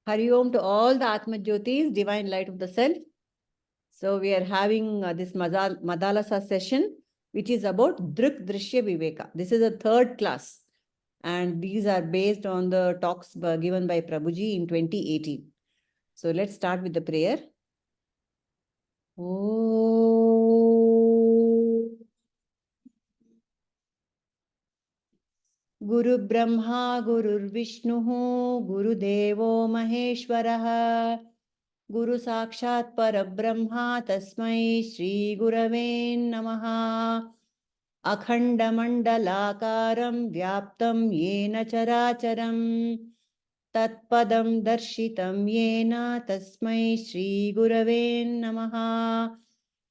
Hari Om to all the Atmajyotis, divine light of the self. So we are having this Madalasa session, which is about Drk Drsya Viveka. This is a third class. And these are based on the talks given by Prabhuji in 2018. So let's start with the prayer. Oh. Guru Brahma, Guru Vishnu, Guru Devo Maheshwaraha, Guru Sakshat Parabrahma, Tasmai Shri Gurave Namaha. Akhanda Mandalakaram Vyaptam Yena Characharam Tatpadam Darshitam Yena Tasmai Shri Gurave Namaha.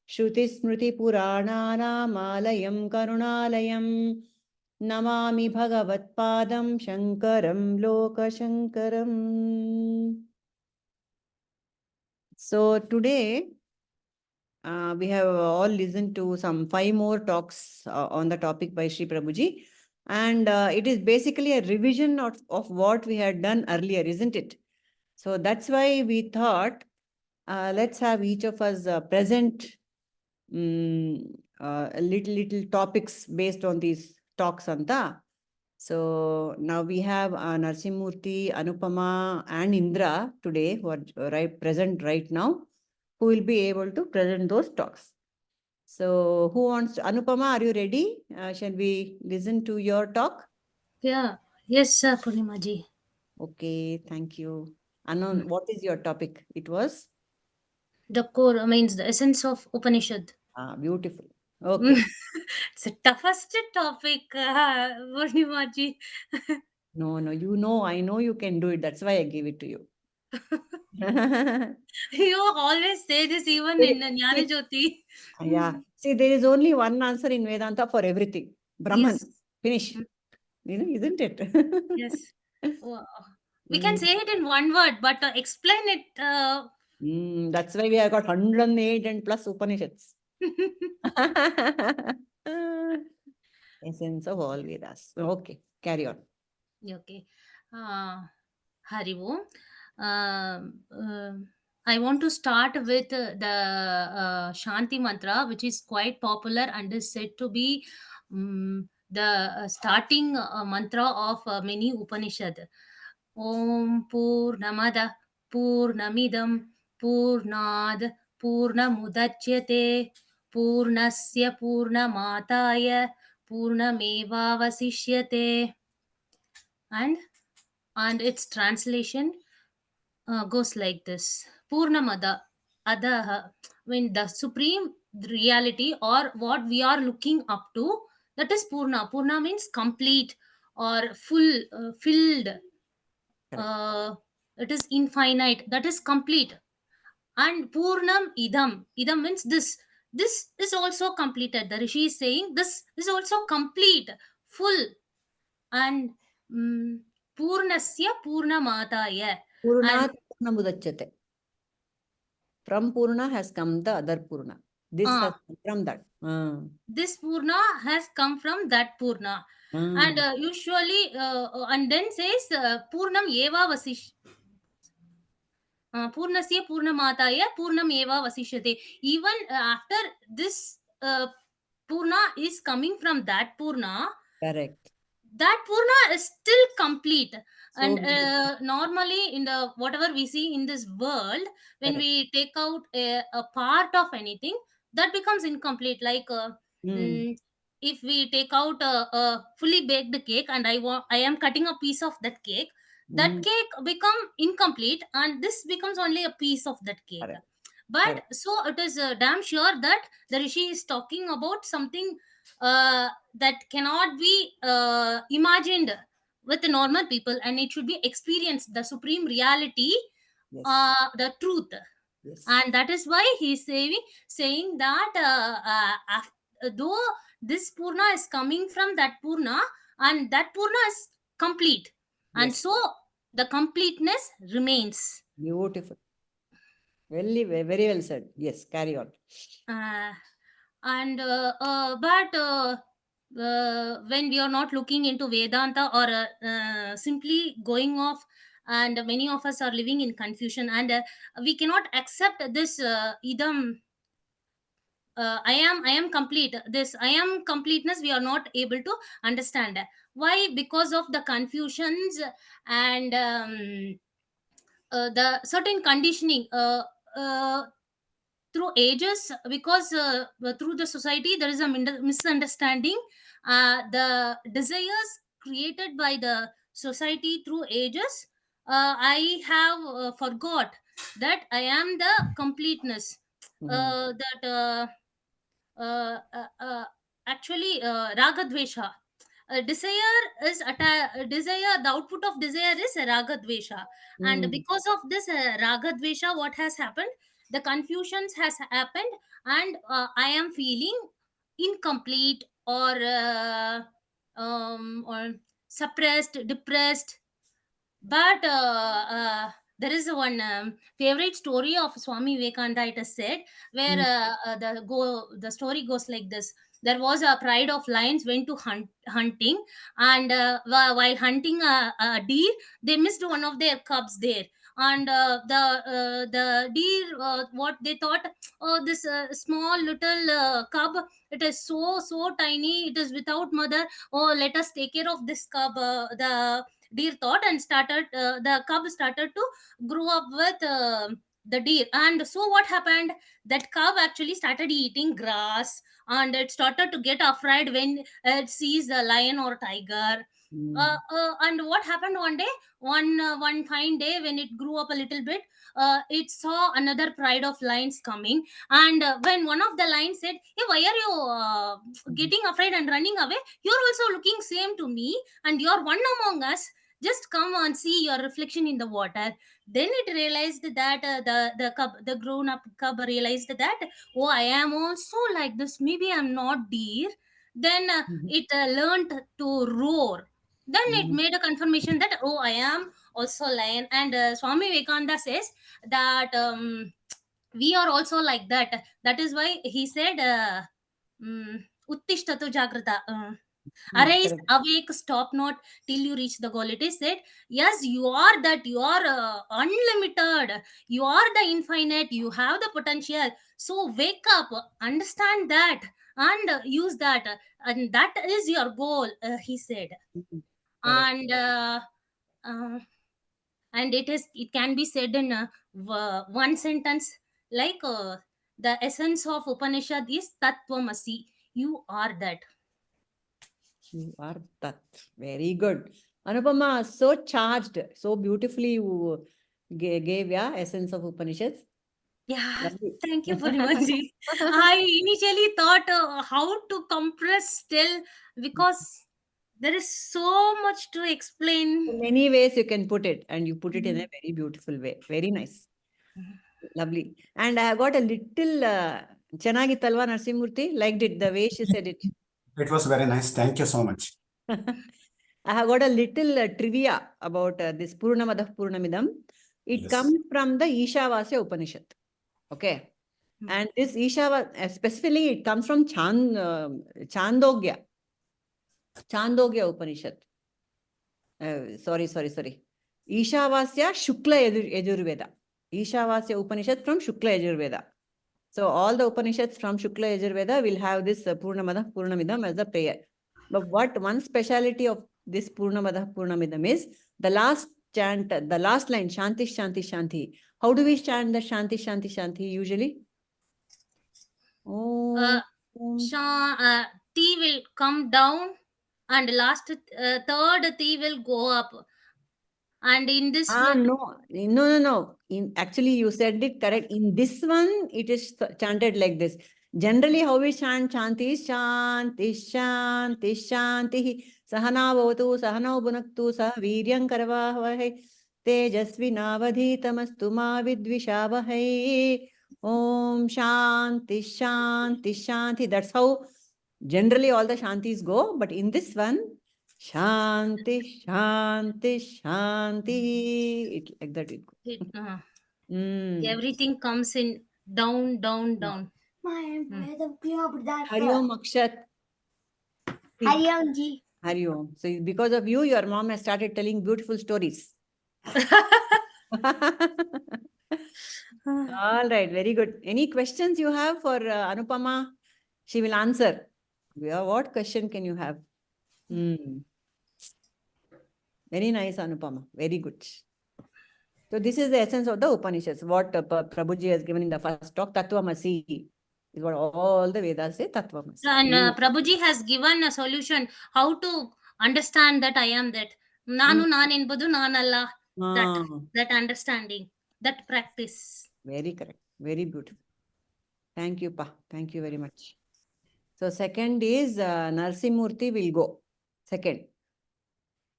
Shruti Smriti Purananam Alayam Karunalayam Namami Bhagavatpadam Shankaram Lokashankaram. So today we have all listened to some 5 more talks on the topic by Sri Prabhuji. And it is basically a revision of what we had done earlier, isn't it? So that's why we thought, let's have each of us present little topics based on these talks, Anta. So now we have Narsimurti, Anupama and Indra today who are present right now, who will be able to present those talks. So who wants to, Anupama, are you ready? Shall we listen to your talk? Yeah. Yes, sir, Purnimaji. Okay, thank you. Anon, what is your topic? It was? The core means the essence of Upanishad. Beautiful. Okay. It's the toughest topic, Purnimaji. No, I know you can do it. That's why I gave it to you. You always say this even in Jnana See, Jyoti. yeah. See, there is only one answer in Vedanta for everything. Brahman. Yes. Finish. Mm, Isn't it? yes. Wow. We can Mm. say it in one word, but explain it. That's why we have got 108 and plus Upanishads. Essence of all Vedas. Okay, carry on. Okay. Hari Om. I want to start with the Shanti mantra, which is quite popular and is said to be the starting mantra of many Upanishad. Om Purnamada Purnamidam Purnad Purnamudachyate Purnasya Purnamataya Purnamevavasishyate. And its translation goes like this: Purnamada, Adaha, when the supreme reality or what we are looking up to, that is Purna. Purna means complete or full, filled. Correct. Uh, it is infinite, that is complete. And Purnam Idam. Idam means this. This is also completed. The Rishi is saying this is also complete, full. And Purnasya Purnamataya. And Purnat Purnamudachyate. From Purna has come the other Purna. This has uh, come from that. this Purna has come from that Purna. And usually, and then says Purnam Eva Vasish. Purnasya Purnamataya Purnam Eva Vasishyate. Even after this Purna is coming from that Purna, Correct. that Purna is still complete. So And beautiful. normally in the whatever we see in this world, when Correct. we take out a part of anything, that becomes incomplete. Like Mm. mm, if we take out a fully baked cake and I am cutting a piece of that cake, that Mm. cake become incomplete and this becomes only a piece of that cake. Correct. But Correct. so it is damn sure that the Rishi is talking about something that cannot be imagined with the normal people, and it should be experienced, the supreme reality, Yes. the truth. Yes. And that is why he's saying that though this Purna is coming from that Purna, and that Purna is complete, and Yes. so the completeness remains. Beautiful. Very well said. Yes. Carry on. uh, and but when we are not looking into Vedanta or simply going off and many of us are living in confusion, and we cannot accept this idam. I am complete. This I am completeness we are not able to understand. Why? Because of the confusions and the certain conditioning uh, through ages, because through the society there is a misunderstanding. The desires created by the society through ages, I have forgot that I am the completeness, Mhm. that uh, uh, uh, actually ragadvesha, desire is desire, the output of desire is ragadvesha. And Mm. because of this ragadvesha, what has happened, the confusions has happened, and I am feeling incomplete, or suppressed, depressed. But there is one favorite story of Swami Vivekananda, it is said, where Mm. the story goes like this. There was a pride of lions went to hunting, and while hunting a deer, they missed one of their cubs there. And the deer, what they thought, oh, this small little cub, it is so tiny, it is without mother. Oh, let us take care of this cub. The deer thought, and started the cub started to grow up with the deer. And so what happened, that cub actually started eating grass, and it started to get afraid when it sees a lion or tiger. Mm. And what happened one day, one fine day, when it grew up a little bit, it saw another pride of lions coming. And when one of the lions said, hey, why are you Mhm. getting afraid and running away? You're also looking same to me, and you're one among us. Just come and see your reflection in the water. Then it realized that the grown up cub realized that, oh, I am also like this, maybe I'm not deer. Then Mhm. it learned to roar. Then it Mhm. made a confirmation that, oh, I am also lion. And Swami Vivekananda says that we are also like that. That is why he said, uttishtatu jagrata, Mm. arise, Correct. awake, stop not till you reach the goal. It is said, yes, you are that, you are unlimited, you are the infinite, you have the potential. So wake up, understand that, and use that, and that is your goal, he said. Mhm. Correct. And uh, and it can be said in one sentence, like the essence of Upanishad is Tattvamasi, you are that. You are that. Very good. Anupama, so charged, so beautifully you gave, yeah, essence of Upanishads. Yeah, Lovely. thank you very much. I initially thought how to compress still, because there is so much to explain. In many ways you can put it, and you put it in a Mhm. very beautiful way. Very nice. Lovely. And I have got a little Chanagitalva Narsimurti, liked it the way she said it. It was very nice. Thank you so much. I have got a little trivia about this Purnamadah Purnamidam. It Yes. comes from the Ishavasya Upanishad. Okay. Mm. And this specifically, it comes from Chandogya. Chandogya Upanishad. Sorry. Ishavasya Shukla Yajurveda. Ishavasya Upanishad from Shukla Yajurveda. So all the Upanishads from Shukla Yajurveda will have this Purnamadah Purnamidam as the prayer. But what one speciality of this Purnamadah Purnamidam is the last chant, the last line, Shanti, Shanti, Shanti. How do we chant the Shanti, Shanti, Shanti usually? Uh, Oh, T will come down, and last third T will go up. And in this no. Actually, you said it correct. In this one, it is chanted like this. Generally, how we chant Shanti, Shanti, Shanti, Shanti. Sahana bhavatu, sahana bhunaktu, sah viryam karavahai. Tejasvi navadhitamastu ma vidvishavahai. Om Shanti, Shanti, Shanti. That's how generally all the Shantis go. But in this one, Shanti, Shanti, Shanti. It like that it goes. it, Mm. everything comes in down, down, down. Hari Om Akshat. Speak. Hari Om ji. Hari Om. So because of you, your mom has started telling beautiful stories. All right, very good. Any questions you have for Anupama? She will answer. Yeah, what question can you have? Very nice, Anupama. Very good. So this is the essence of the Upanishads. What Prabhuji has given in the first talk, Tattvamasi, is what all the Vedas say, Tattvamasi. And Prabhuji has given a solution how to understand that I am that. Nanu naan enbudu naanalla. That understanding, that practice. Very correct. Very beautiful. Thank you, Pa. Thank you very much. So second is Narsimurti will go. Second.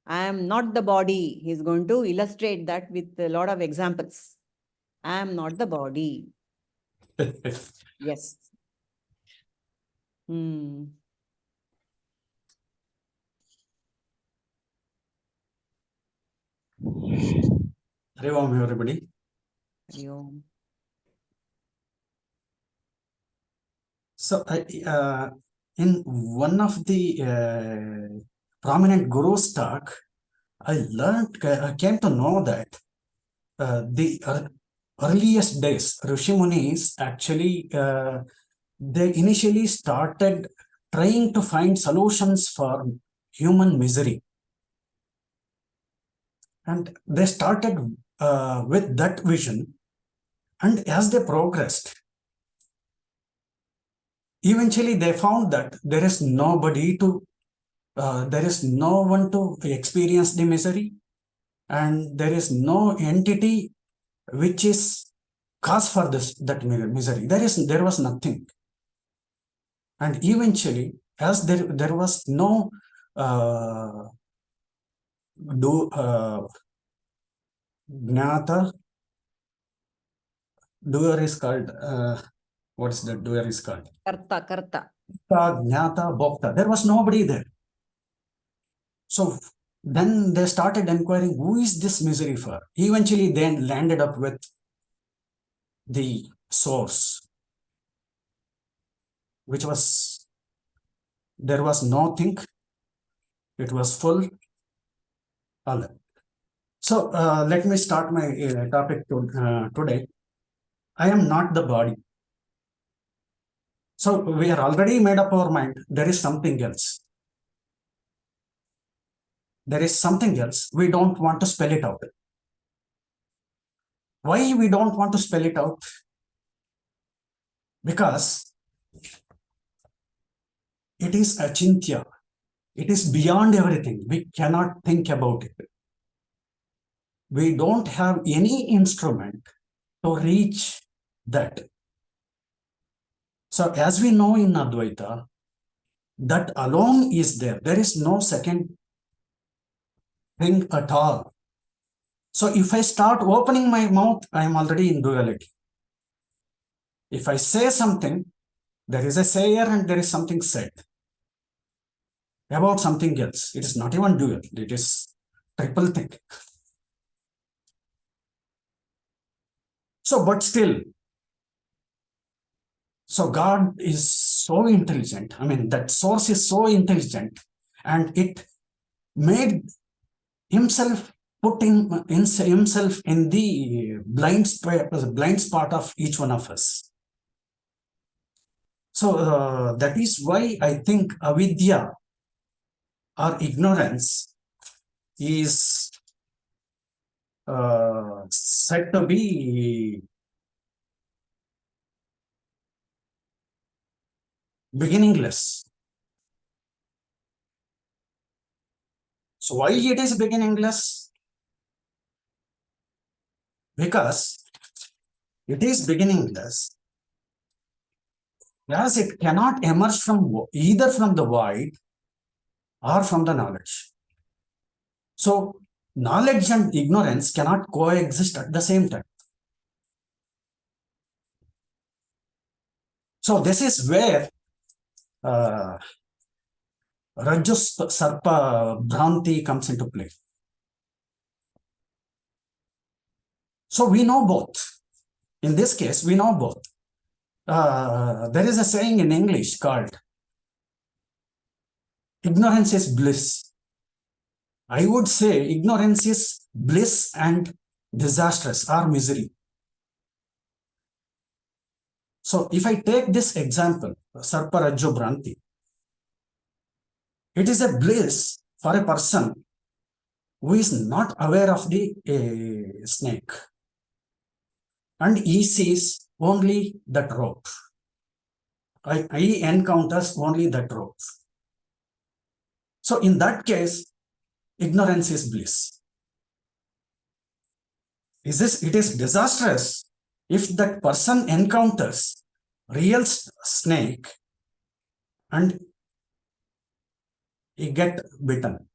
I am not the body. He's going to illustrate that with a lot of examples. I am not the body. Yes. Hari Om, everybody. Hari Om. So, in one of the prominent gurus' talk, I came to know that the earliest days, Rishi Munis actually, they initially started trying to find solutions for human misery. And they started with that vision. And as they progressed, eventually they found that there is nobody to, there is no one to experience the misery, and there is no entity which is cause for that misery. There was nothing. And eventually, as there was no Gnata, doer is called, what is that doer is called? Karta. Gnata, Bhokta. There was nobody there. So then they started inquiring, who is this misery for? Eventually, they landed up with the source, which was, there was nothing, it was full. All that. So let me start my topic today. I am not the body. So we are already made up our mind. There is something else. There is something else. We don't want to spell it out. Why we don't want to spell it out? Because it is achintya. It is beyond everything. We cannot think about it. We don't have any instrument to reach that. So as we know in Advaita, that alone is there. There is no second thing at all. So if I start opening my mouth, I am already in duality. If I say something, there is a sayer and there is something said about something else. It is not even dual. It is triple thing. So, but still, so God is so intelligent. I mean, that source is so intelligent, and it made himself, put himself in the blind spot of each one of us. So that is why I think avidya or ignorance is said to be beginningless. So why it is beginningless? Because it is beginningless, as it cannot emerge from either from the void or from the knowledge. So knowledge and ignorance cannot coexist at the same time. So this is where Rajus Sarpa Bhranti comes into play. So we know both. In this case, we know both. There is a saying in English called ignorance is bliss. I would say ignorance is bliss and disastrous or misery. So if I take this example, Sarparajjo Bhranti, it is a bliss for a person who is not aware of the snake, and he sees only that rope. He encounters only that rope. So in that case, ignorance is bliss. It is disastrous if that person encounters real snake and he get bitten.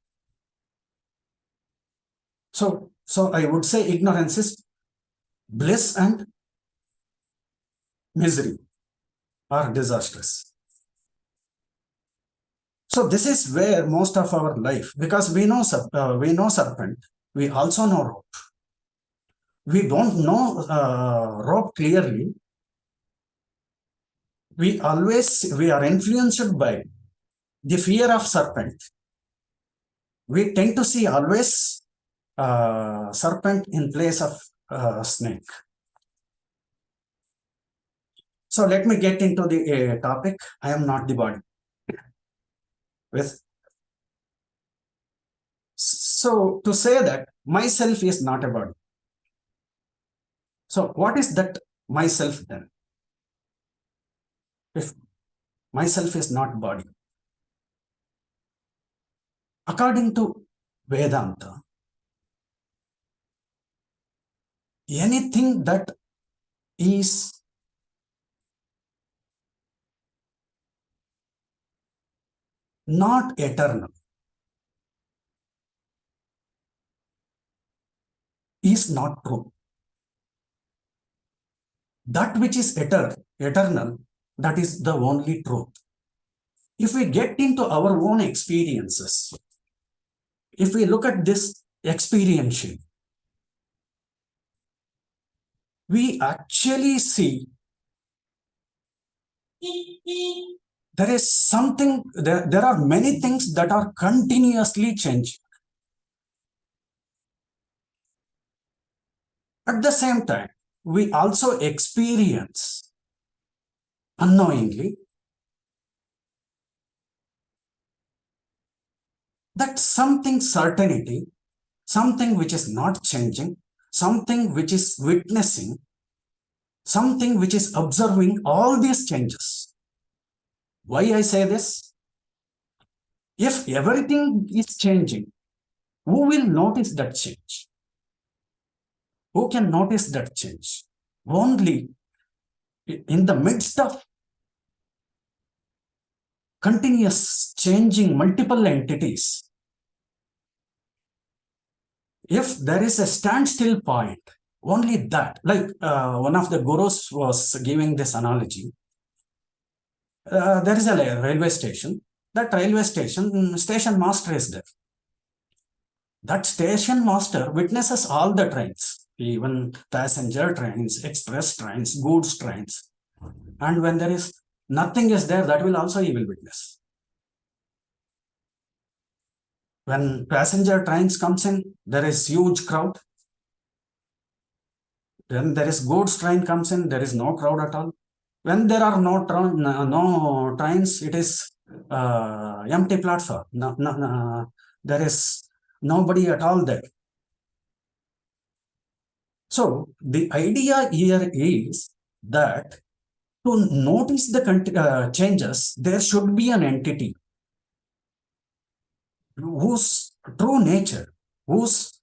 So I would say ignorance is bliss and misery or disastrous. So this is where most of our life, because we know serpent, we also know rope. We don't know rope clearly. We are influenced by the fear of serpent. We tend to see always serpent in place of snake. So let me get into the topic. I am not the body. So to say that myself is not a body. So what is that myself then? If myself is not body. According to Vedanta, anything that is not eternal is not true. That which is eternal, that is the only truth. If we get into our own experiences, if we look at this experientially, we actually see there is something, there are many things that are continuously changing. At the same time, we also experience unknowingly that something certainty, something which is not changing, something which is witnessing, something which is observing all these changes. Why I say this? If everything is changing, who will notice that change? Who can notice that change? Only in the midst of continuous changing multiple entities, if there is a standstill point, only that, like one of the gurus was giving this analogy. There is a railway station. That railway station master is there. That station master witnesses all the trains, even passenger trains, express trains, goods trains. And when there is nothing is there, that will also he will witness. When passenger trains comes in, there is huge crowd. Then there is goods train comes in, there is no crowd at all. When there are no trains, it is empty platform. There is nobody at all there. So the idea here is that to notice the changes, there should be an entity whose true nature, whose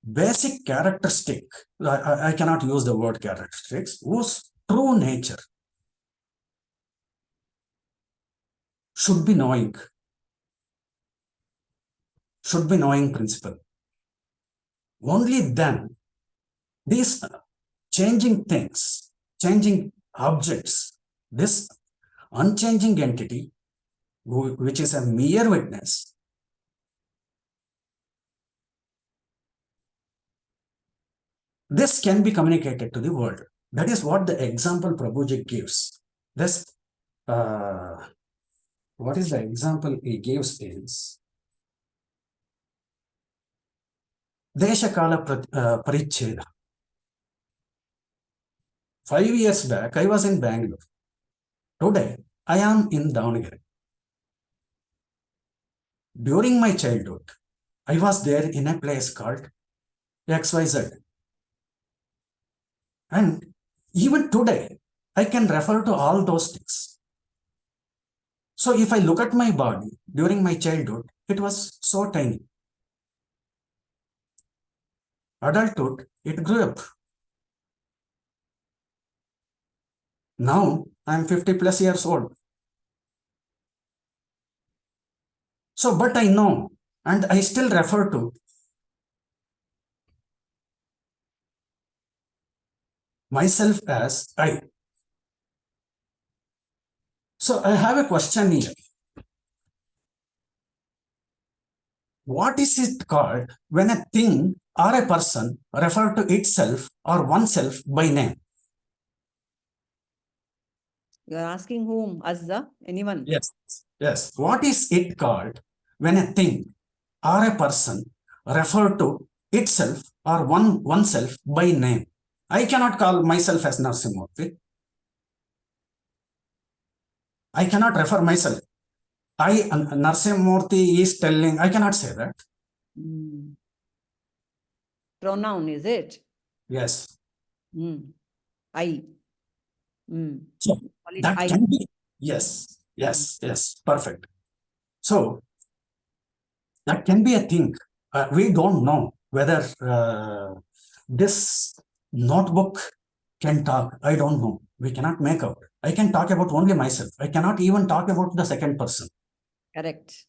basic characteristic, I cannot use the word characteristics, whose true nature should be knowing principle. Only then these changing things, changing objects, this unchanging entity, which is a mere witness, this can be communicated to the world. That is what the example Prabhuji gives. This, what is the example he gives is, Deshakala Paricheda. 5 years back, I was in Bangalore. Today, I am in Davangere. During my childhood, I was there in a place called XYZ. And even today, I can refer to all those things. So if I look at my body during my childhood, it was so tiny. Adulthood, it grew up. Now, I'm 50 plus years old. So, but I know, and I still refer to myself as I. So I have a question here. What is it called when a thing or a person refer to itself or oneself by name? You are asking whom? Azza? Anyone? Yes. Yes. What is it called when a thing or a person refer to itself or oneself by name? I cannot call myself as Narsimurti. I cannot refer myself. Narsimurti is telling, I cannot say that. Pronoun, is it? Yes. I. So Call it that I. can be, yes, perfect. So that can be a thing. We don't know whether this notebook can talk. I don't know. We cannot make out. I can talk about only myself. I cannot even talk about the second person. Correct.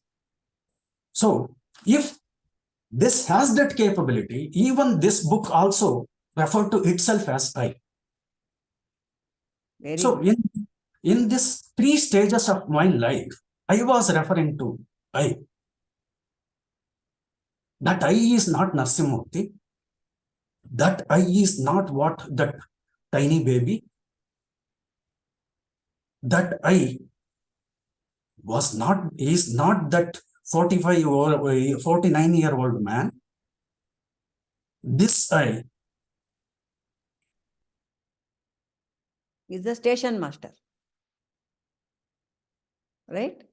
So if this has that capability, even this book also refer to itself as I. Very So good. in this 3 stages of my life, I was referring to I. That I is not Narsimurti. That I is not what that tiny baby. That I is not that 45 or 49-year-old man. This I is the station master. Right?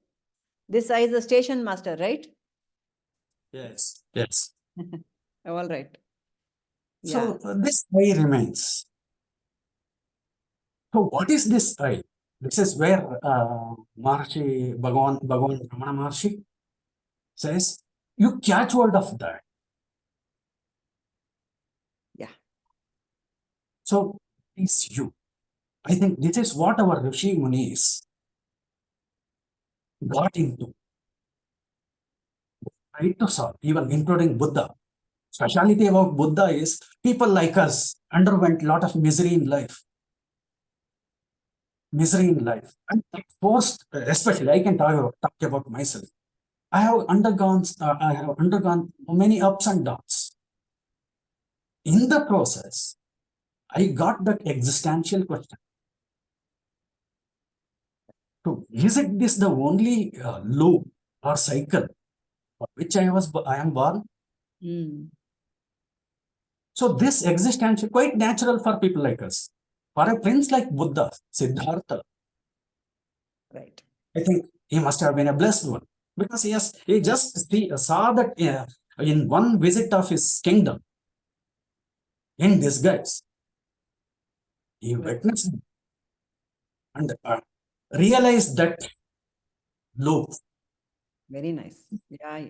This I is the station master, right? Yes. All right. So this I remains. So what is this I? This is where Maharshi Bhagavan Ramana Maharshi says, you catch hold of that. Yeah. So it's you. I think this is what our Rishi Munis got into. Right to solve, even including Buddha. Speciality about Buddha is people like us underwent a lot of misery in life. And forced, especially I can talk about myself. I have undergone many ups and downs. In the process, I got that existential question. So is it this the only loop or cycle for which I am born? So this existential, quite natural for people like us. For a prince like Buddha, Siddhartha, right. I think he must have been a blessed one, because he just saw that in one visit of his kingdom, in disguise, he witnessed and realized that loop. Very nice. Yeah.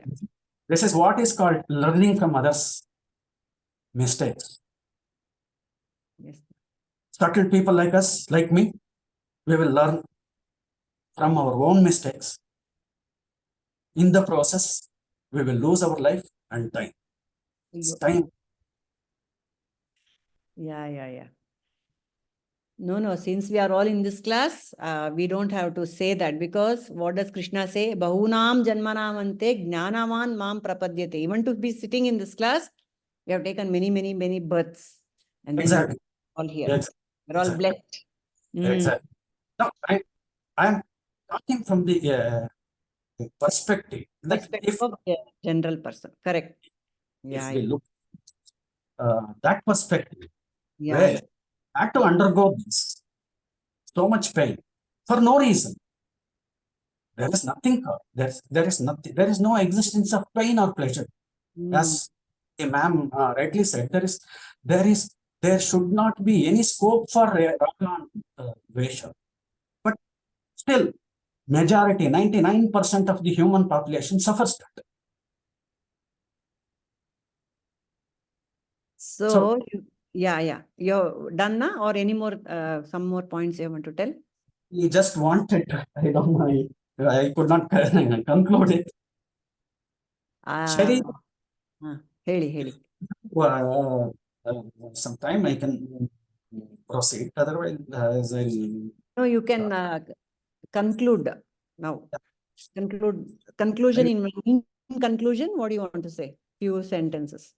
This is what is called learning from others' mistakes. Yes. Subtle people like us, like me, we will learn from our own mistakes. In the process, we will lose our life and time. It's time. Yeah. No. Since we are all in this class, we don't have to say that, because what does Krishna say? Bahunam janmanam ante jnanavan mam prapadyate. Even to be sitting in this class, we have taken many births. And Exactly. All here. Exactly. We're all blessed. Exactly. No, I'm talking from the perspective that Perspective of the general person. Correct. if we look that perspective, Yeah. where I had to undergo this, so much pain for no reason. There is nothing, there is nothing, there is no existence of pain or pleasure. Mm. As the ma'am rightly said, there should not be any scope for raga and dvesha. But still, majority, 99% of the human population suffers that. So, yeah. You're done now, or any more, some more points you want to tell? He just wanted, I don't know, I could not conclude it. Shari, ಹೇಳಿ. sometime I can proceed. Otherwise, No, you can conclude now. Conclusion in conclusion, what do you want to say? Few sentences.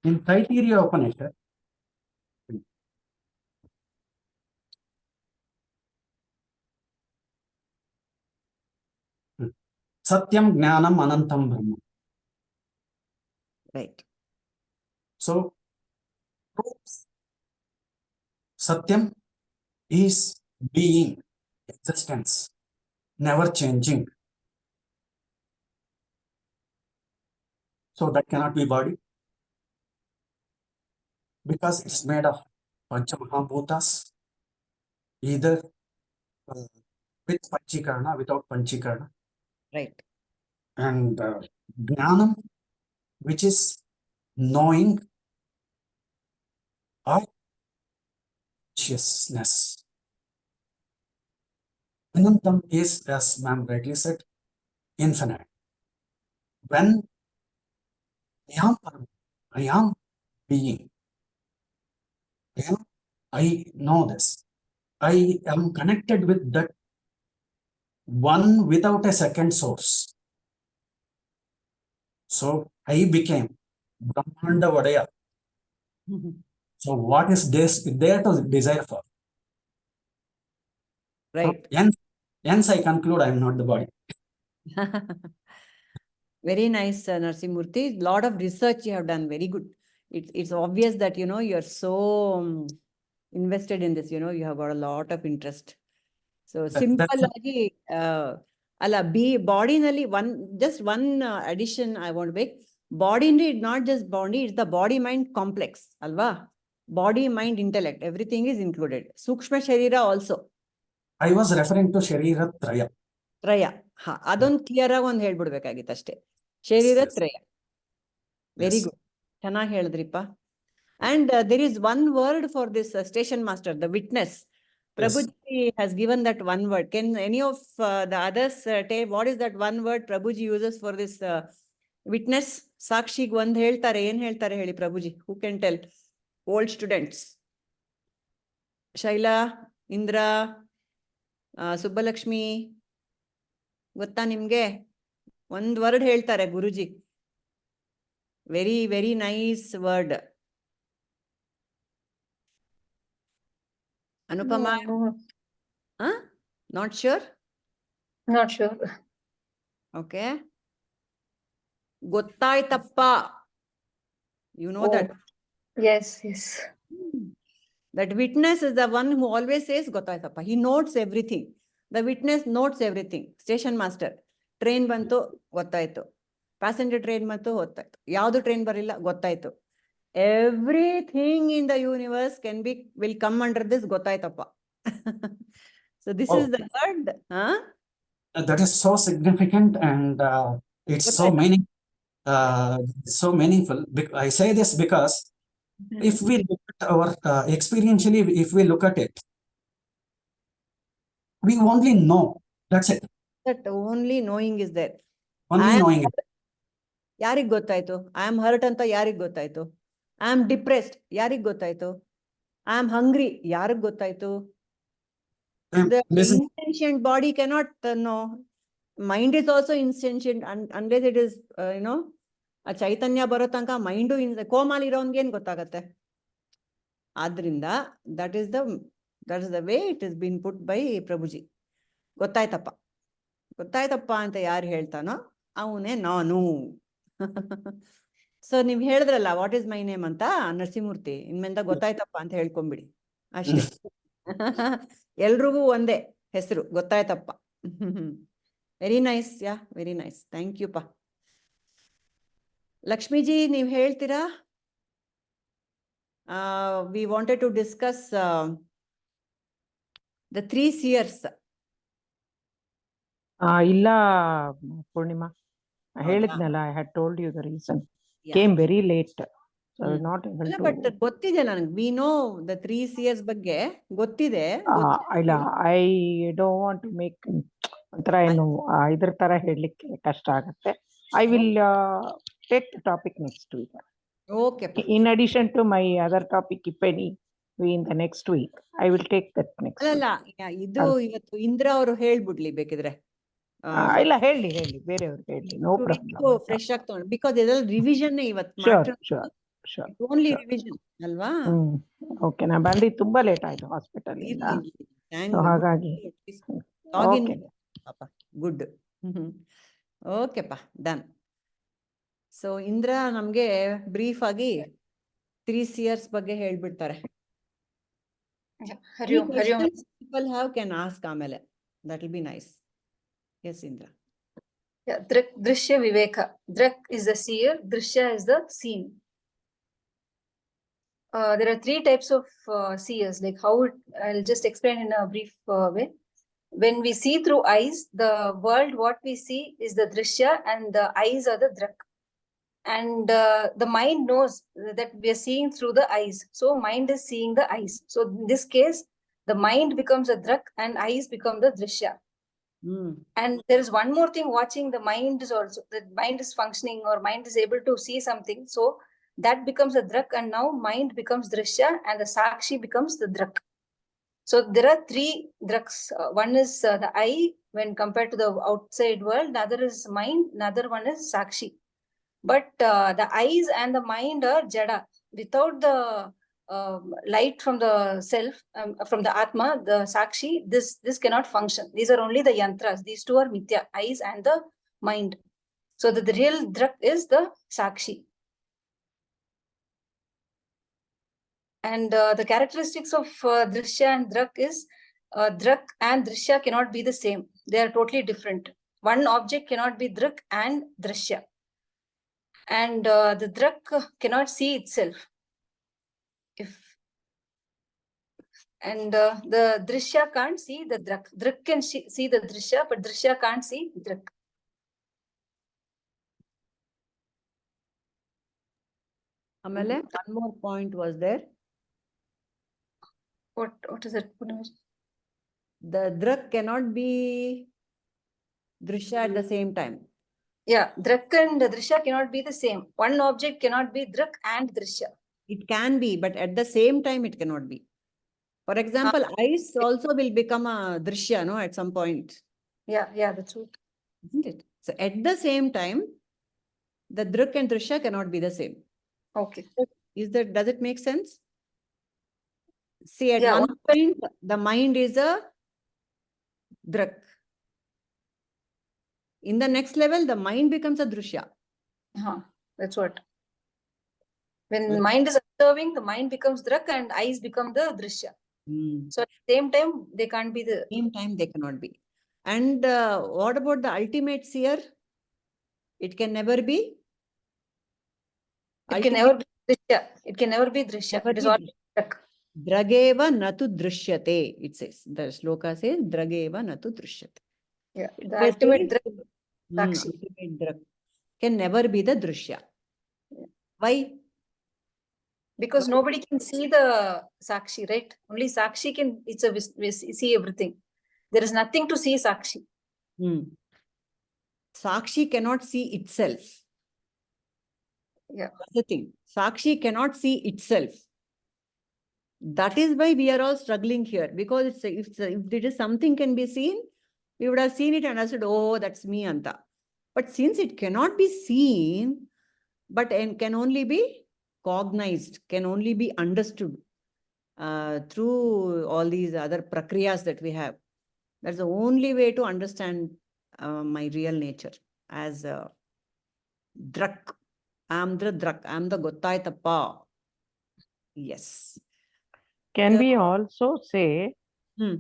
in Taittiriya Upanishad, Satyam Jnanam Anantam Brahma. Right. So, Satyam is being, existence, never changing. So that cannot be body, because it's made of Panchamahabhutas, either with Panchikarana, without Panchikarana, Right. and Jnanam, which is knowing or consciousness. Anantam is, as ma'am rightly said, infinite. When I am being, I know this. I am connected with that one without a second source. So I became Brahmanda Vadaya. So what is this there to desire for? Right. Hence I conclude I am not the body. Very nice, Narsimurthy. Lot of research you have done. Very good. It's obvious that, you're so invested in this, you have got a lot of interest. So simple agi, body nalli just one addition I want to make. Body not just body, it's the body-mind complex, alva? Body, mind, intellect, everything is included. Sukshma Sharira also. I was referring to Sharira Traya. ತ್ರಯ ಅದೊಂದು clear ಆಗಿ ಒಂದು ಹೇಳ್ಬಿಡ್ಬೇಕಾಗಿತ್ತು ಅಷ್ಟೇ. ಶರೀರ ತ್ರಯ. Very good, ಚೆನ್ನಾಗಿ ಹೇಳಿದ್ರಿಪ್ಪ. And there is one word for this station master, the witness. Prabhuji has given that one word. Can any of the others tell what is that one word Prabhuji uses for this witness? ಸಾಕ್ಷಿಗೆ ಒಂದು ಹೇಳ್ತಾರೆ, ಏನ್ ಹೇಳ್ತಾರೆ ಹೇಳಿ ಪ್ರಭುಜಿ? Who can tell? Old students. Shaila, Indra, Subbulakshmi, ಗೊತ್ತಾ ನಿಮ್ಗೆ? ಒಂದ್ word ಹೇಳ್ತಾರೆ Guruji. Very very nice word. Anupama? Not sure? Not sure. Okay. ಗೊತ್ತಾಯ್ತಪ್ಪ. You know that? Yes. That witness is the one who always says ಗೊತ್ತಾಯ್ತಪ್ಪ. He notes everything. The witness notes everything. Station master. Train ಬಂತು, ಗೊತ್ತಾಯ್ತು. Passenger train ಬಂತು, ಗೊತ್ತಾಯ್ತು. ಯಾವ್ದು train ಬರಲಿಲ್ಲ, ಗೊತ್ತಾಯ್ತು. Everything in the universe will come under this ಗೊತ್ತಾಯ್ತಪ್ಪ. So this is the word. That is so significant, and it's so meaningful. I say this because if we look at our experientially, if we look at it, we only know. That's it. That only knowing is there. Only knowing it. ಯಾರಿಗ್ ಗೊತ್ತಾಯ್ತು? I am hurt ಅಂತ ಯಾರಿಗ್ ಗೊತ್ತಾಯ್ತು? I am depressed ಯಾರಿಗ್ ಗೊತ್ತಾಯ್ತು? I am hungry ಯಾರಿಗ್ ಗೊತ್ತಾಯ್ತು? The insentient body cannot know. Mind is also insentient unless it is, ಆ ಚೈತನ್ಯ ಬರೋ ತನಕ ಮೈಂಡು ಕೋಮಾಲಿ ಇರೋನ್ಗೆ ಏನ್ ಗೊತ್ತಾಗತ್ತೆ? ಆದ್ರಿಂದ that is the way it has been put by Prabhuji. ಗೊತ್ತಾಯ್ತಪ್ಪ. ಗೊತ್ತಾಯ್ತಪ್ಪ ಅಂತ ಯಾರು ಹೇಳ್ತಾನೋ ಅವನೇ ನಾನು. ಸೊ ನೀವ್ ಹೇಳಿದ್ರಲ್ಲ ವಾಟ್ ಈಸ್ ಮೈ ನೇಮ್ ಅಂತ ನರಸಿಂಹಮೂರ್ತಿ, ಇನ್ಮೇಲೆ ಗೊತ್ತಾಯ್ತಪ್ಪ ಅಂತ ಹೇಳ್ಕೊಂಬಿಡಿ ಅಷ್ಟೇ. ಎಲ್ರಿಗೂ ಒಂದೇ ಹೆಸರು, ಗೊತ್ತಾಯ್ತಪ್ಪ. Very nice, yeah very nice, thank you ಪಾ. ಲಕ್ಷ್ಮೀಜಿ ನೀವ್ ಹೇಳ್ತೀರಾ? We wanted to discuss the 3 seers. ಇಲ್ಲ ಪೂರ್ಣಿಮಾ, ಹೇಳಿದ್ನಲ್ಲ, I had told you the reason. Yeah. Came very late, so I was not able ಅಲ್ಲ, to. ಬಟ್ ಗೊತ್ತಿದೆ ನನಗೆ, ವಿ ನೋ ದ 3 seers ಬಗ್ಗೆ ಗೊತ್ತಿದೆ. ಇಲ್ಲ, I don't want to make ಒಂಥರ ಏನು ಇದ್ರ ತರ ಹೇಳಲಿಕ್ಕೆ ಕಷ್ಟ ಆಗುತ್ತೆ. I will take the topic next week. Okay. In addition to my other topic, if any, in the next week, I will take that next week. ಅಲ್ಲ, ಇದು ಇವತ್ತು ಇಂದ್ರ ಅವರು ಹೇಳ್ಬಿಡ್ಲಿ ಬೇಕಿದ್ರೆ. ಇಲ್ಲ, ಹೇಳಿ ಬೇರೆಯವ್ರು ಹೇಳಿ, ನೋ ಪ್ರಾಬ್ಲಮ್. ಫ್ರೆಶ್ ಆಗಿ ತಗೊಂಡು, ಬಿಕಾಸ್ ಇದೆಲ್ಲ ರಿವಿಷನ್ ಇವತ್ತು ಶೋರ್. ಓನ್ಲಿ ರಿವಿಷನ್ ಅಲ್ವಾ? ಓಕೆ, ನಾ ಬಂದಿದ್ದು ತುಂಬಾ ಲೇಟ್ ಆಯ್ತು ಹಾಸ್ಪಿಟಲ್ ಇಂದ, ಹಾಗಾಗಿ ಗುಡ್. ಓಕೆಪ್ಪ, ಡನ್. ಸೊ ಇಂದ್ರ ನಮ್ಗೆ ಬ್ರೀಫ್ ಆಗಿ 3 seers ಬಗ್ಗೆ ಹೇಳ್ಬಿಡ್ತಾರೆ. People can ask ಆಮೇಲೆ, that will be nice. Yes, Indra. Yeah, Drk Drsya Viveka. Drk is the seer, Drsya is the seen. There are 3 types of seers, like how I'll just explain in a brief way. When we see through eyes, the world what we see is the Drsya and the eyes are the Drk. And the mind knows that we are seeing through the eyes. So mind is seeing the eyes. So in this case, the mind becomes a Drk and eyes become the Drsya. And there is one more thing watching the mind is also, the mind is functioning or mind is able to see something. So that becomes a Drk, and now mind becomes Drsya and the Sakshi becomes the Drk. So there are 3 Drks. One is the eye when compared to the outside world, another is mind, another one is Sakshi. But the eyes and the mind are Jada. Without the light from the self, from the Atma, the Sakshi, this cannot function. These are only the yantras. These 2 are Mithya, eyes and the mind. So the real Drak is the Sakshi. And the characteristics of Drsya and Drak is, Drak and Drsya cannot be the same. They are totally different. One object cannot be Drak and Drsya. And the Drak cannot see itself. And the Drsya can't see the Drak. Drak can see the Drsya, but Drsya can't see Drak. Amale, one more point was there. What is it? The Drak cannot be Drsya at the same time. Yeah, Drak and Drsya cannot be the same. One object cannot be Drak and Drsya. It can be, but at the same time it cannot be. For example, eyes also will become a Drsya, no, at some point. Yeah, that's right. Isn't it? So at the same time, the Drak and Drsya cannot be the same. Okay. Does it make sense? See, at Yeah, one point, the mind is a Drak. In the next level, the mind becomes a Drshya. That's what. When the mind is observing, the mind becomes Drak and eyes become the Drshya. So at the same time, they can't be the... Same time, they cannot be. And what about the ultimate seer? It can never be? It can never be Drshya. It can never be Drshya. It is all Drak. Drageva natu drishyate, it says. The shloka says, Drageva natu drishyate. Yeah, the ultimate Drak, ultimate Drak can never be the Drshya. Why? Because nobody can see the Sakshi, right? Only Sakshi can, see everything. There is nothing to see Sakshi. Sakshi cannot see itself. Yeah. That's the thing. Sakshi cannot see itself. That is why we are all struggling here. Because if it is something can be seen, we would have seen it and understood, oh, that's me, Anta. But since it cannot be seen, but can only be cognized, can only be understood through all these other prakriyas that we have. That's the only way to understand my real nature as Drak. I am the Drak. I am the Gottaitappa. Yes. Can we also say, Hmm.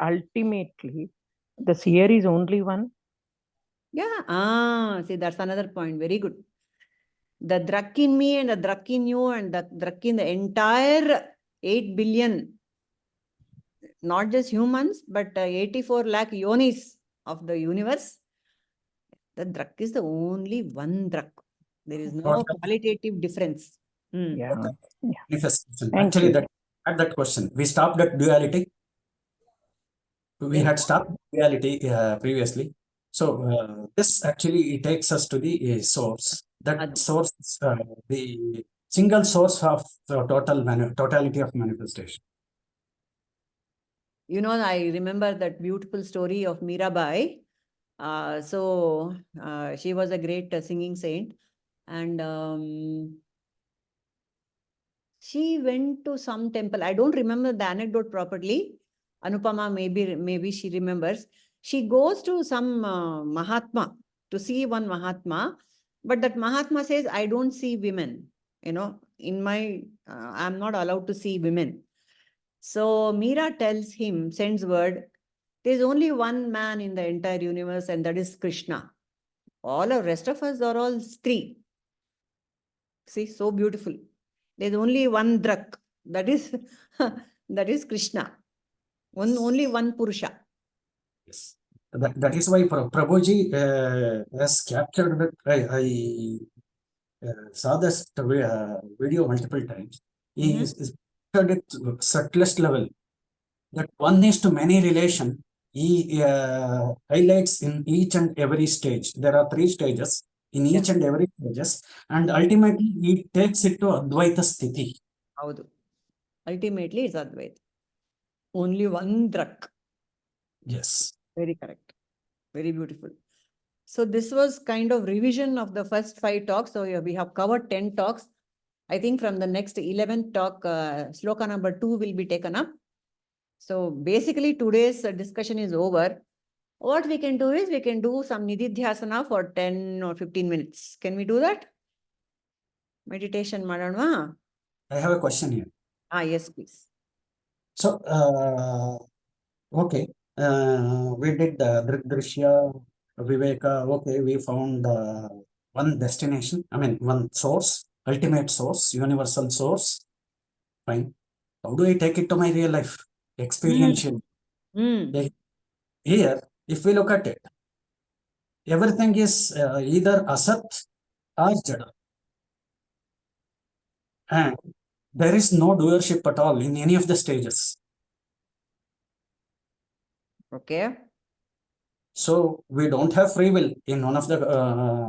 ultimately the seer is only one? Yeah. See, that's another point. Very good. The Drak in me and the Drak in you and the Drak in the entire 8 billion, not just humans, but 84 lakh yonis of the universe. The Drak is the only one Drak. There is no qualitative difference. Hmm. Yeah. Manifestation. Thank Actually, you. that at that question, we stopped at duality. We had stopped duality previously. So this actually takes us to the source. That source is the single source of the totality of manifestation. You know, I remember that beautiful story of Mirabai. She was a great singing saint, and she went to some temple. I don't remember the anecdote properly. Anupama, maybe she remembers. She goes to some Mahatma to see one Mahatma, but that Mahatma says, I don't see women. You know, I'm not allowed to see women. So Meera tells him, sends word, there's only one man in the entire universe, and that is Krishna. All the rest of us are all Stree. See, so beautiful. There's only one Drak. That is that is Krishna. Only one Purusha. Yes. That is why Prabhuji has captured that. I saw this video multiple times. He is captured it to subtlest level. That one is to many relation. He highlights in each and every stage. There are 3 stages in each and every stages, and ultimately he takes it to Advaita Sthiti. Haudu. Ultimately, it's Advaita. Only one Drak. Yes. Very correct. Very beautiful. So this was kind of revision of the first 5 talks. So we have covered 10 talks. I think from the next 11th talk, sloka number 2 will be taken up. So basically today's discussion is over. What we can do is we can do some nididhyasana for 10 or 15 minutes. Can we do that? Meditation, Manana. I have a question here. Yes, please. So, okay, we did Drk Drsya Viveka. Okay, we found one destination. I mean, one source, ultimate source, universal source. Fine. How do I take it to my real life? Experiential. Here, if we look at it, everything is either asat or jada. And there is no doership at all in any of the stages. Okay. So we don't have free will. In one of the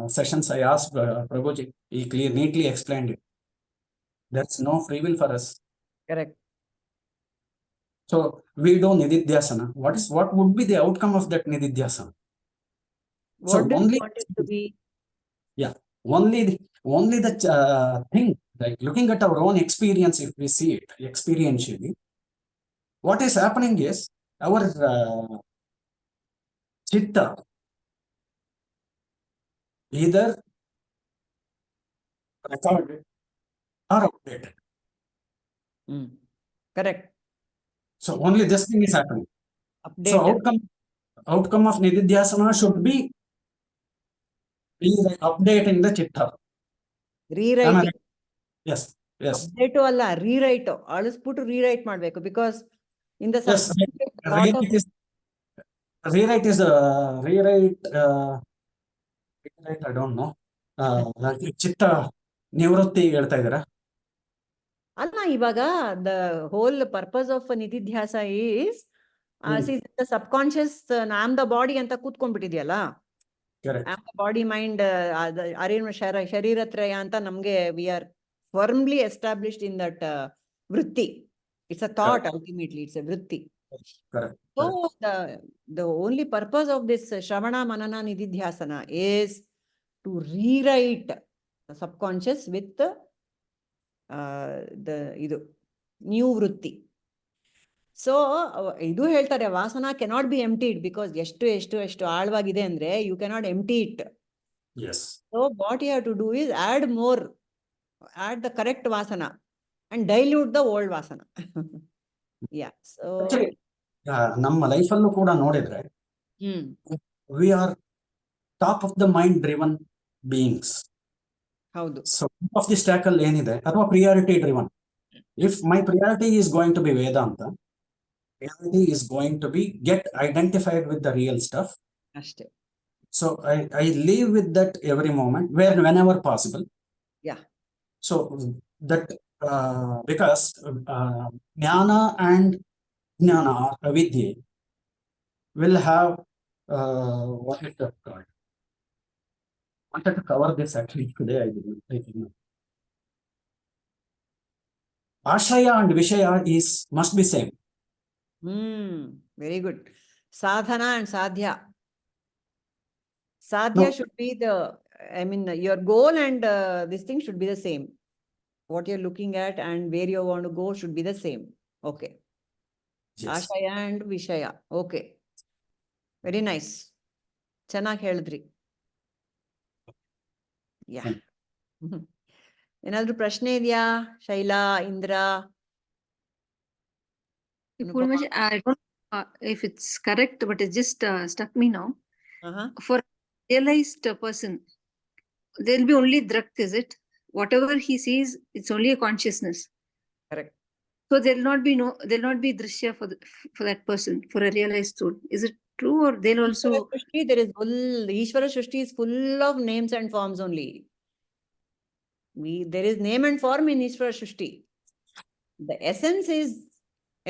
sessions, I asked Prabhuji, he neatly explained it. There's no free will for us. Correct. So we do nididhyasana. What would be the outcome of that nididhyasana? What do you want it to be? Yeah, only the thing, like looking at our own experience, if we see it experientially, what is happening is our chitta either recorded or updated. Correct. So only this thing is happening. Updated. So outcome of nididhyasana should be like updating the chitta. Rewriting. Yes. Update alla, rewrite. Aಳಿಸ್ಬಿಟ್ಟು rewrite ಮಾಡಬೇಕು because in the rewrite is rewrite. I don't know. ಚಿತ್ತ ನಿವೃತ್ತಿ ಹೇಳ್ತಾ ಇದ್ದೀರಾ? ಅಲ್ಲ ಇವಾಗ the whole purpose of nididhyasa is see the subconscious I'm the body ಅಂತ ಕೂತ್ಕೊಂಡ್ಬಿಟ್ಟಿದೆಯಲ್ಲ. I'm the body mind ಶರೀರತ್ರಯ ಅಂತ ನಮ್ಗೆ we are firmly established in that vritti. It's a thought. Ultimately it's a vritti. Correct. So the only purpose of this Shravana Manana Nididhyasana is to rewrite the subconscious with the new vritti. So ಇದು ಹೇಳ್ತಾರೆ ವಾಸನ cannot be emptied because ಎಷ್ಟು ಆಳವಾಗಿದೆ ಅಂದ್ರೆ you cannot empty it. Yes. So what you have to do is add more, add the correct vasana and dilute the old vasana. Yeah. So Actually, ನಮ್ಮ ಲೈಫಲ್ಲೂ ಕೂಡ ನೋಡಿದ್ರೆ we are top of the mind driven beings. ಹೌದು. So top of the stack ಅಲ್ಲಿ ಏನಿದೆ ಅಥವಾ priority driven. If my priority is going to be Vedanta, priority is going to be get identified with the real stuff. ಅಷ್ಟೇ. So I live with that every moment, whenever possible. Yeah. So that because jnana and jnana or avidya will have what is that called? I wanted to cover this actually today. I didn't know. Ashaya and Vishaya must be same. Very good. Sadhana and sadhya. Sadhya No. should be your goal and this thing should be the same. What you're looking at and where you want to go should be the same. Okay. Yes. Ashaya and Vishaya. Okay. Very nice. ಚೆನ್ನಾಗಿ ಹೇಳಿದ್ರಿ. ಯಾ. ಏನಾದ್ರೂ ಪ್ರಶ್ನೆ ಇದೆಯಾ Shaila, Indra? Purmaji, I don't know if it's correct, but it just struck me now. For a realized person, there will be only Drk, is it? Whatever he sees, it's only a consciousness. Correct. So there will not be Drsya for that person, for a realized soul. Is it true, or they'll also? There is Ishvara Shrishti is full of names and forms only. There is name and form in Ishvara Shrishti. The essence is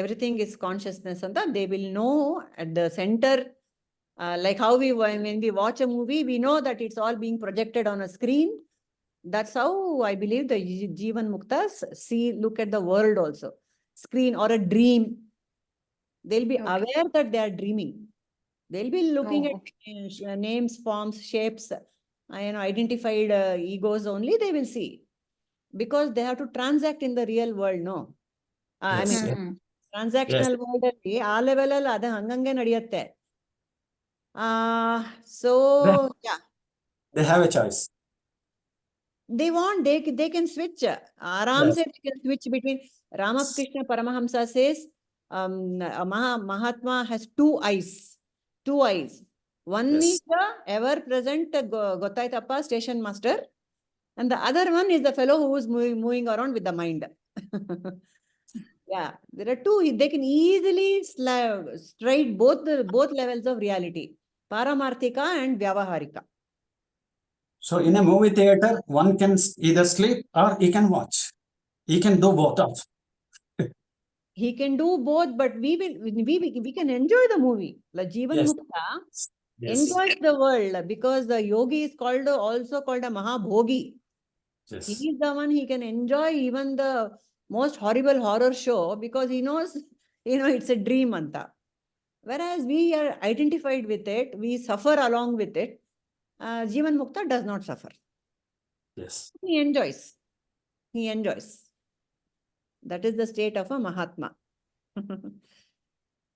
everything is consciousness, and they will know at the center. Like how when we watch a movie, we know that it's all being projected on a screen. That's how I believe the Jivan Muktas look at the world also. Screen or a dream. They'll be aware that they are dreaming. They'll be looking at names, forms, shapes, identified egos only they will see. Because they have to transact in the real world, no? Transactional world ಅಲ್ಲಿ ಆ level ಅಲ್ಲಿ ಅದ ಹಂಗಂಗೆ ನಡೆಯುತ್ತೆ. So yeah, they have a choice. They want, they can switch. Aram se they can switch between. Ramakrishna Paramahamsa says Mahatma has two eyes. One is the ever present Gottaitappa station master, and the other one is the fellow who is moving around with the mind. Yeah, there are two. They can easily stride both levels of reality, Paramarthika and Vyavaharika. So in a movie theater, one can either sleep or he can watch. He can do both of. He can do both, but we can enjoy the movie. Like Jivan Mukta enjoys the world because the yogi is also called a Mahabhogi. Yes. He is the one, he can enjoy even the most horrible horror show because he knows, it's a dream anta. Whereas we are identified with it, we suffer along with it. Jivan Mukta does not suffer. Yes. He enjoys. That is the state of a Mahatma.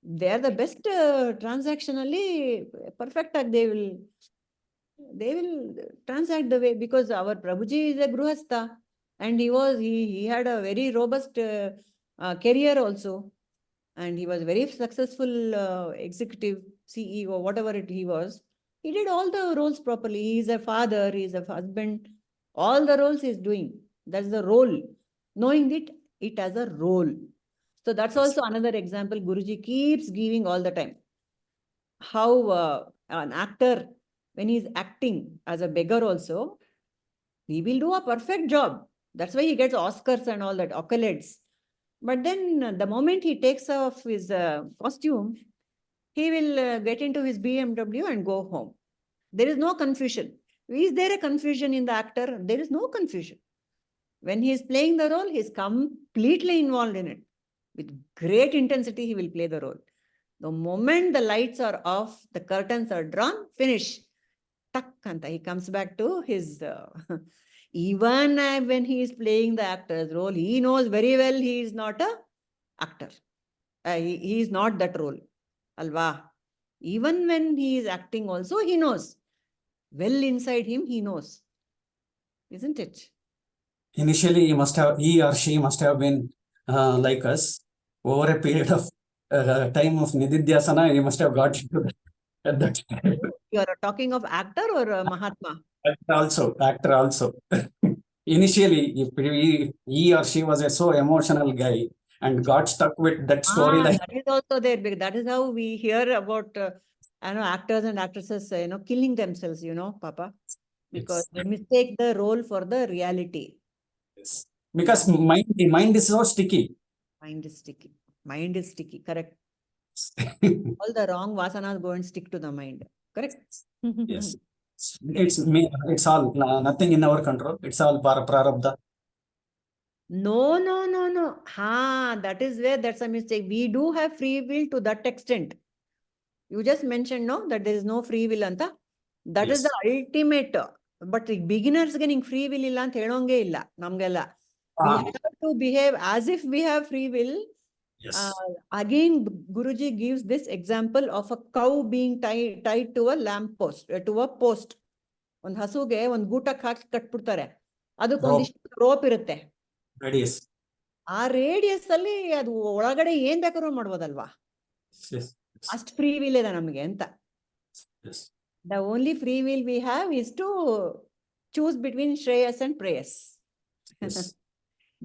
They are the best transactionally perfect. They will transact the way, because our Prabhuji is a Gruhastha and he had a very robust career also, and he was very successful executive CEO, whatever he was. He did all the roles properly. He is a father, he is a husband, all the roles he is doing. That's the role, knowing it as a role. So that's also another example Guruji keeps giving all the time. How an actor, when he's acting as a beggar also, he will do a perfect job. That's why he gets Oscars and all that, accolades. But then the moment he takes off his costume, he will get into his BMW and go home. There is no confusion. Is there a confusion in the actor? There is no confusion. When he is playing the role, he is completely involved in it. With great intensity, he will play the role. The moment the lights are off, the curtains are drawn, finish. Takkanta, he comes back to his... even when he is playing the actor's role, he knows very well he is not an actor. He is not that role. Alva. Even when he is acting also, he knows. Well inside him, he knows. Isn't it? Initially, he or she must have been like us. Over a period of time of Nididhyasana, he must have got into that. At that time. You are talking of actor or Mahatma? Actor also. Initially, if he or she was a so emotional guy and got stuck with that storyline. That is also there. That is how we hear about actors and actresses, killing themselves, Papa, because Yes. they mistake the role for the reality. Yes. Because mind is so sticky. Mind is sticky. Mind is sticky. Correct. All the wrong vasanas go and stick to the mind. Correct. Yes. It's all nothing in our control. It's all prarabdha. No. That is where that's a mistake. We do have free will to that extent. You just mentioned, no, that there is no free will anta. That is Yes. the ultimate. But beginners getting free will illa anta helonge illa namgella. We have to behave as if we have free will. Yes. Again, Guruji gives this example of a cow being tied to a lamp post, to a post. ಒಂದು ಹಸುಗೆ ಒಂದು ಗೂಟಕ್ಕೆ ಹಾಕಿ ಕಟ್ಬಿಡ್ತಾರೆ. ಅದಕ್ಕೊಂದಿಷ್ಟು rope ಇರುತ್ತೆ. Radius. ಆ radius ಅಲ್ಲಿ ಅದು ಒಳಗಡೆ ಏನ್ ಬೇಕಾದ್ರೂ ಮಾಡ್ಬೋದಲ್ವಾ? ಅಷ್ಟು ಫ್ರೀ ವಿಲ್ ಇದೆ ನಮಗೆ ಅಂತ. The only free will we have is to choose between Shreyas and Preyas.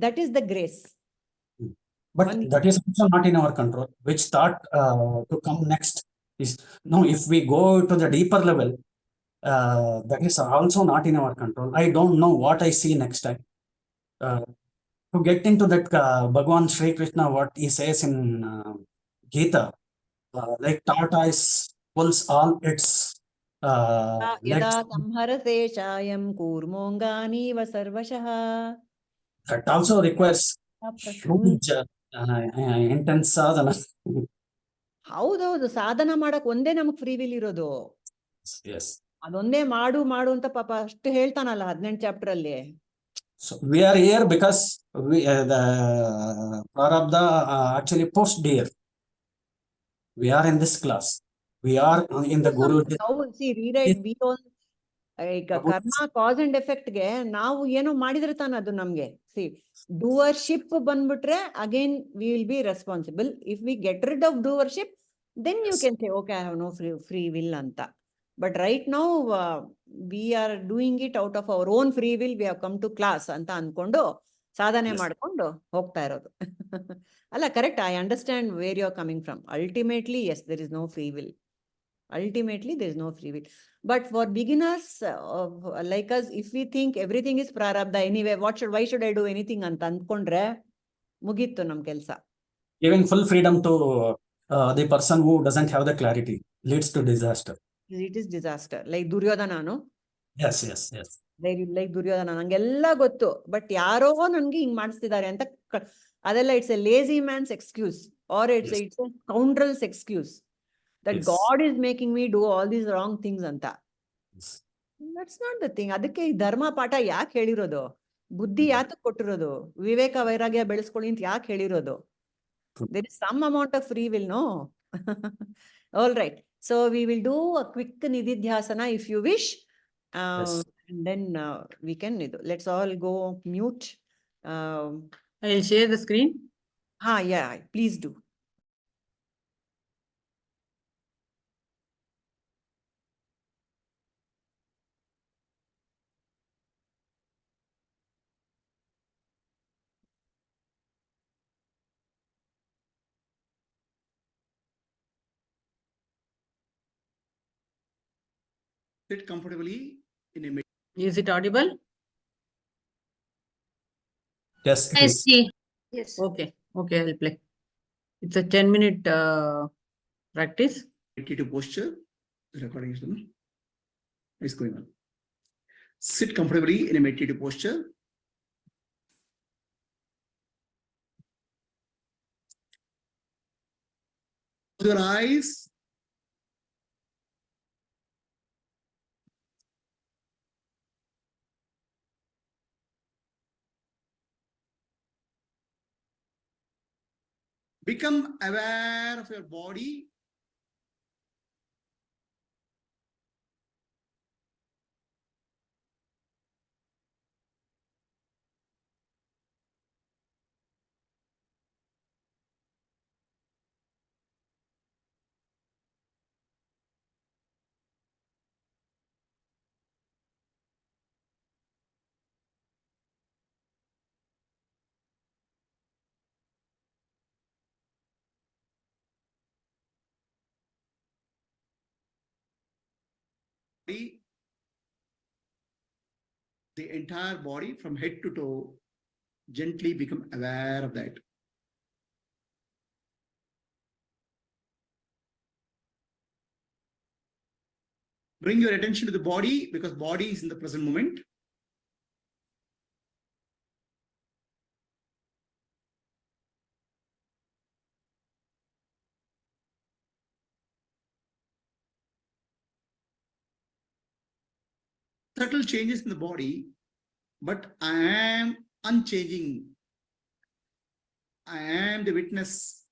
That is the grace. But that is also not in our control. Which thought to come next is, no, if we go to the deeper level, that is also not in our control. I don't know what I see next time. To get into that, Bhagavan Sri Krishna, what he says in Gita, like tortoise pulls all its ಯದಾ legs. ಸಂಹರತೆ ಶಾಯಂ ಕೂರ್ಮೋಂಗಾನೀವ ಸರ್ವಶಃ. That also requires huge intense sadhana. ಹೌದೌದು, ಸಾಧನ ಮಾಡಕ್ ಒಂದೇ ನಮಗ್ free will ಇರೋದು. Yes. ಅದೊಂದೇ ಮಾಡು ಅಂತ ಪಾಪ ಅಷ್ಟು ಹೇಳ್ತಾನಲ್ಲ 18 ಚಾಪ್ಟರ್ ಅಲ್ಲಿ. So we are here because the prarabdha actually post dear. We are in this class. We are in the Guru. ಈಗ ಕರ್ಮ ಕಾಸ್ ಅಂಡ್ ಎಫೆಕ್ಟ್ ಗೆ ನಾವು ಏನೋ ಮಾಡಿದ್ರೆ ತಾನ ಅದು ನಮ್ಗೆ. ಸಿ ಡೂವರ್ಶಿಪ್ ಬಂದ್ಬಿಟ್ರೆ again we will be responsible. If we get rid of doership then you can say okay I have no free will ಅಂತ. But right now we are doing it out of our own free will. We have come to class ಅಂತ ಅನ್ಕೊಂಡು ಸಾಧನೆ ಮಾಡ್ಕೊಂಡು ಹೋಗ್ತಾ ಇರೋದು. ಅಲ್ಲ, correct. I understand where you are coming from. Ultimately yes, there is no free will. Ultimately, there is no free will. But for beginners like us, if we think everything is prarabdha anyway, why should I do anything ಅಂತ ಅಂದ್ಕೊಂಡ್ರೆ ಮುಗೀತು ನಮ್ ಕೆಲ್ಸ. Giving full freedom to the person who doesn't have the clarity leads to disaster. It is disaster. Like ದುರ್ಯೋಧನನು. Yes. Like Duryodhana, ನಂಗೆಲ್ಲ ಗೊತ್ತು, but ಯಾರೋ ನನ್ಗೆ ಹಿಂಗ್ ಮಾಡಿಸ್ತಿದ್ದಾರೆ ಅಂತ. ಅದೆಲ್ಲ it's a lazy man's excuse or it's a scoundrel's excuse. That yes. God is making me do all these wrong things anta. Yes. That's not the thing. ಅದಕ್ಕೆ ಈ ಧರ್ಮ ಪಾಠ ಯಾಕೆ ಹೇಳಿರೋದು? ಬುದ್ಧಿ ಯಾತಕ್ಕೆ ಕೊಟ್ಟಿರೋದು? ವಿವೇಕ ವೈರಾಗ್ಯ ಬೆಳೆಸ್ಕೊಳ್ಳಿ ಅಂತ ಯಾಕೆ ಹೇಳಿರೋದು? There is some amount of free will, no? All right. So we will do a quick nididhyasana if you wish. Yes. And then we can, let's all go mute. I'll share the screen. Yeah, please do. Sit comfortably in a Is it audible? Yes. Yes. Okay, I'll play. It's a 10-minute practice. meditative posture. The recording is going on. Sit comfortably in a meditative posture. Close your eyes. Become aware of your body. The entire body from head to toe, gently become aware of that. Bring your attention to the body, because body is in the present moment. Subtle changes in the body, but I am unchanging. I am the witness.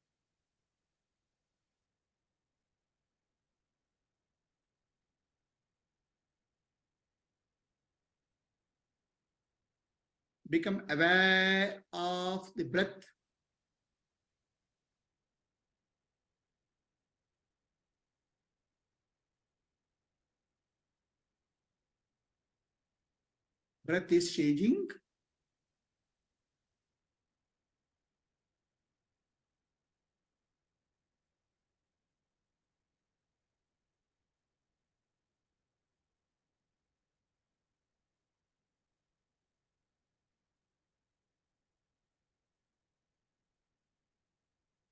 Become aware of the breath. Breath is changing.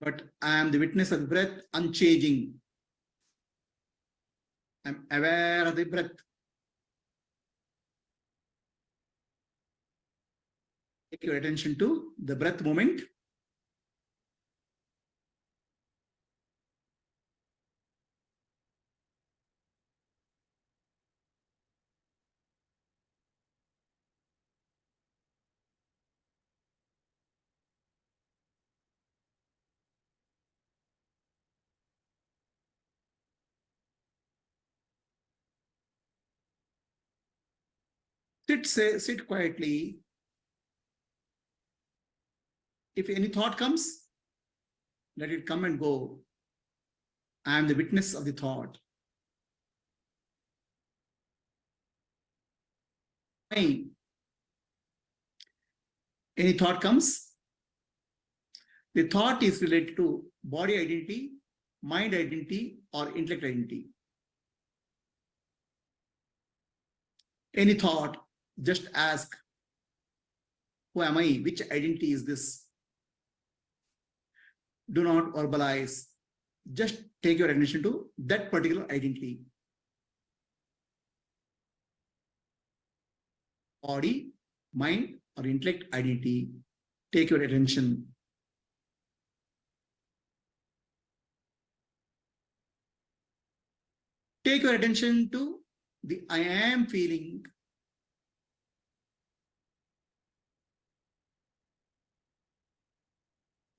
But I am the witness of the breath, unchanging. I'm aware of the breath. Take your attention to the breath movement. Sit quietly. If any thought comes, let it come and go. I am the witness of the thought. Any thought comes, the thought is related to body identity, mind identity, or intellect identity. Any thought, just ask, who am I? Which identity is this? Do not verbalize. Just take your attention to that particular identity. Body, mind, or intellect identity. Take your attention. Take your attention to the I am feeling.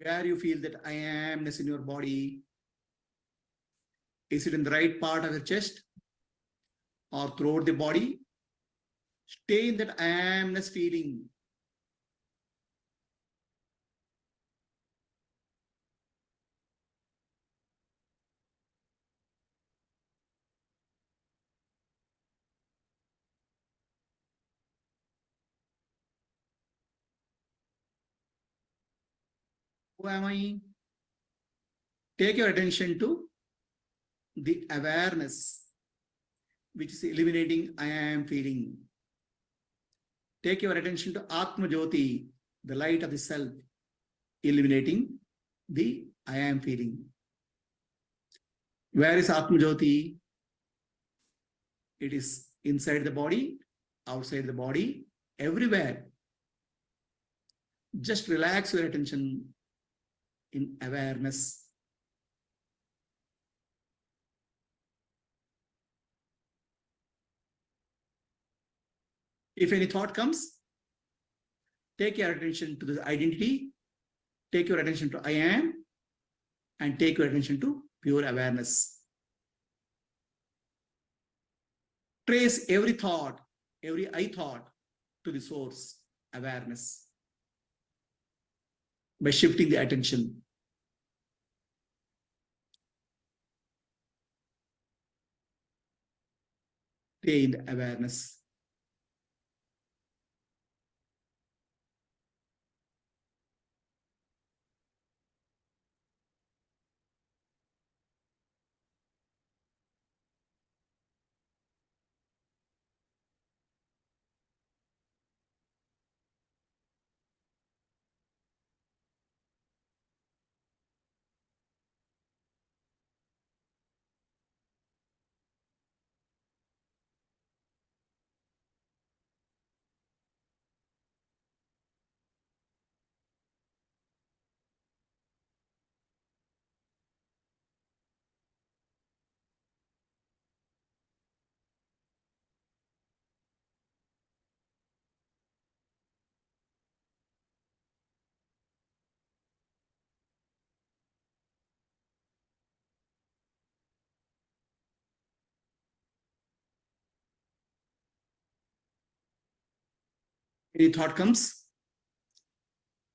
Where you feel that I amness in your body. Is it in the right part of your chest or throughout the body? Stay in that I amness feeling. Who am I? Take your attention to the awareness, which is eliminating I am feeling. Take your attention to Atmajyoti, the light of the self, eliminating the I am feeling. Where is Atmajyoti? It is inside the body, outside the body, everywhere. Just relax your attention in awareness. If any thought comes, take your attention to the identity, take your attention to I am, and take your attention to pure awareness. Trace every thought, every I thought to the source, awareness, by shifting the attention. Stay in the awareness. Any thought comes,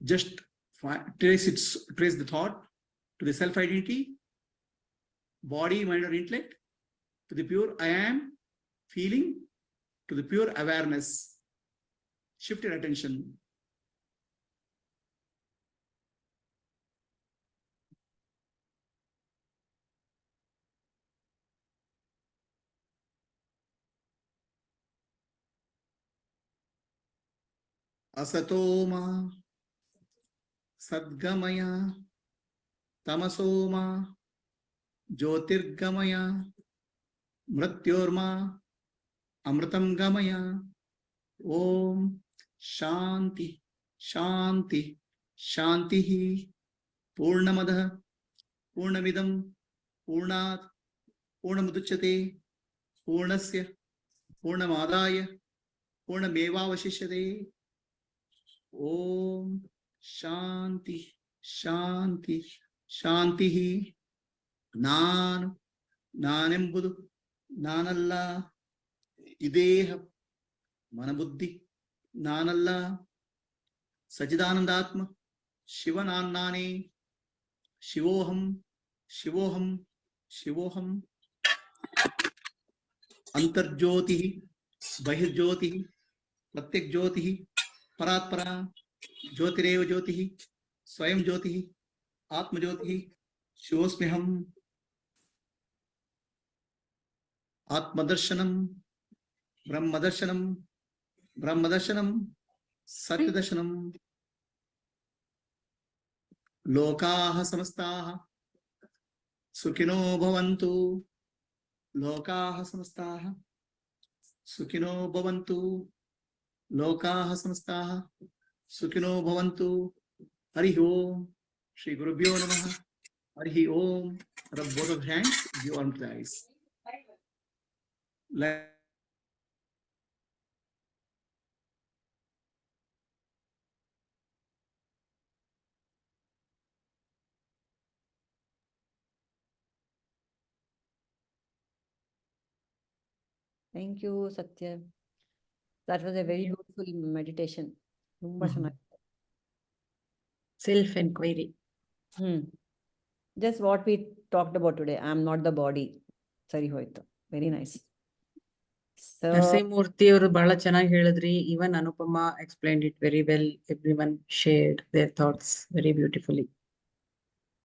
just trace the thought to the self-identity, body, mind, or intellect, to the pure I am feeling, to the pure awareness. Shift your attention. Asatoma Sadgamaya Tamasoma Jyotirgamaya Mrityorma Amritam Gamaya. Om Shanti Shanti Shantihi Purnamadaha Purnamidam Purnat Purnamuduchyate Purnasya Purnamadaya Purnamevavashishyate. Om Shanti Shanti Shantihi. Nanembudu Nanalla Ideha Manabuddhi Nanalla Sachidanandatma Shivanannani Shivoham Shivoham Shivoham Antarjyotihi Bahirjyotihi Pratyak Jyotihi Paratpara Jyotireva Jyotihi Swayam Jyotihi Atmajyoti Shivosmiham Atmadarshanam Brahmadarshanam Brahmadarshanam Satyadarshanam. Lokaha samastaha Sukhino bhavantu. Lokaha samastaha Sukhino bhavantu. Lokaha samastaha Sukhino bhavantu. Hari Om. Shri Gurubhyo Namaha. Hari Om. Rub both of hands, you arm to the eyes. Thank you, Satya. That was a very beautiful meditation. ತುಂಬಾ ಚೆನ್ನಾಗಿ. Self-enquiry. Just what we talked about today. I am not the body. Sari hoಯ್ತು. Very nice. So, Narasimhamurthy ಅವರು ಬಹಳ ಚೆನ್ನಾಗಿ ಹೇಳಿದ್ರಿ. Even Anupama explained it very well. Everyone shared their thoughts very beautifully.